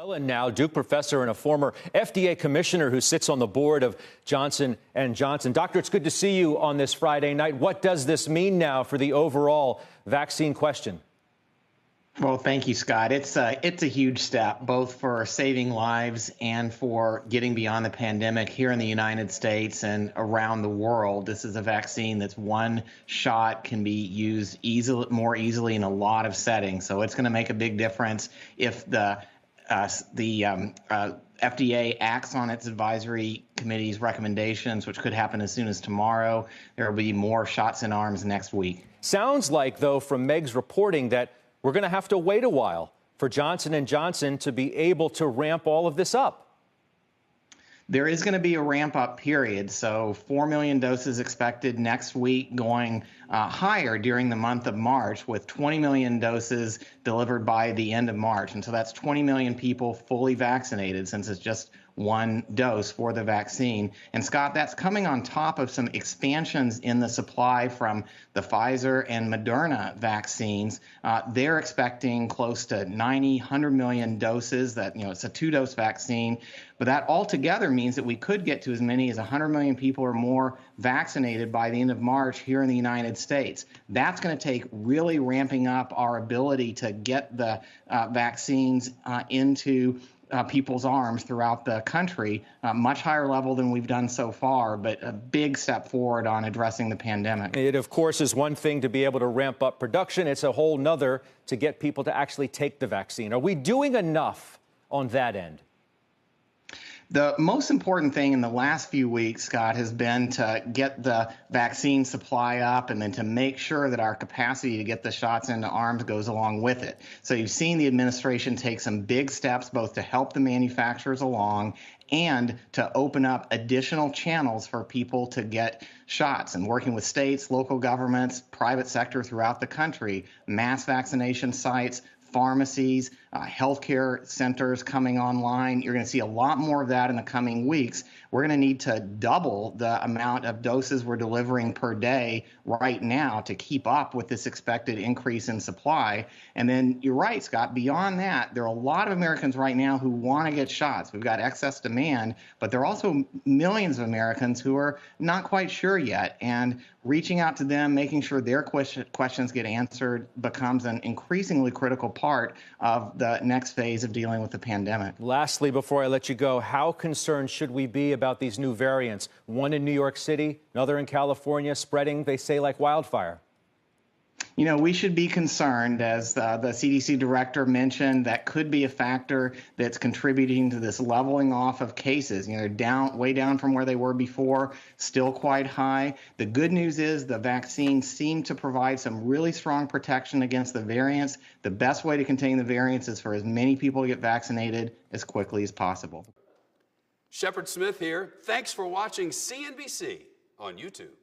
And now, Duke professor and a former FDA commissioner who sits on the board of Johnson & Johnson. Doctor, it's good to see you on this Friday night. What does this mean now for the overall vaccine question? Well, thank you, Scott. It's a huge step, both for saving lives and for getting beyond the pandemic here in the United States and around the world. This is a vaccine that's one shot, can be used more easily in a lot of settings. So it's going to make a big difference if the FDA acts on its advisory committee's recommendations, which could happen as soon as tomorrow. There will be more shots in arms next week. Sounds like, though, from Meg's reporting that we're going to have to wait a while for Johnson & Johnson to be able to ramp all of this up. There is going to be a ramp-up period, so 4 million doses expected next week, going higher during the month of March, with 20 million doses delivered by the end of March. And so that's 20 million people fully vaccinated, since it's just one dose for the vaccine. And Scott, that's coming on top of some expansions in the supply from the Pfizer and Moderna vaccines. They're expecting close to 100 million doses. That, it's a 2-dose vaccine, but that altogether means that we could get to as many as 100 million people or more vaccinated by the end of March here in the United States. That's going to take really ramping up our ability to get the vaccines into people's arms throughout the country, much higher level than we've done so far, but a big step forward on addressing the pandemic. It, of course, is one thing to be able to ramp up production. It's a whole nother to get people to actually take the vaccine. Are we doing enough on that end? The most important thing in the last few weeks, Scott, has been to get the vaccine supply up and then to make sure that our capacity to get the shots into arms goes along with it. So you've seen the administration take some big steps both to help the manufacturers along and to open up additional channels for people to get shots, and working with states, local governments, private sector throughout the country, mass vaccination sites, pharmacies, healthcare centers coming online. You're going to see a lot more of that in the coming weeks. We're going to need to double the amount of doses we're delivering per day right now to keep up with this expected increase in supply. And then you're right, Scott, beyond that, there are a lot of Americans right now who want to get shots. We've got excess demand, but there are also millions of Americans who are not quite sure yet. And reaching out to them, making sure their questions get answered becomes an increasingly critical part of the next phase of dealing with the pandemic. Lastly, before I let you go, how concerned should we be about these new variants? One in New York City, another in California, spreading, they say, like wildfire. We should be concerned, as the CDC director mentioned, that could be a factor that's contributing to this leveling off of cases. They're way down from where they were before, still quite high. The good news is the vaccines seem to provide some really strong protection against the variants. The best way to contain the variants is for as many people to get vaccinated as quickly as possible. Shepard Smith here. Thanks for watching CNBC on YouTube.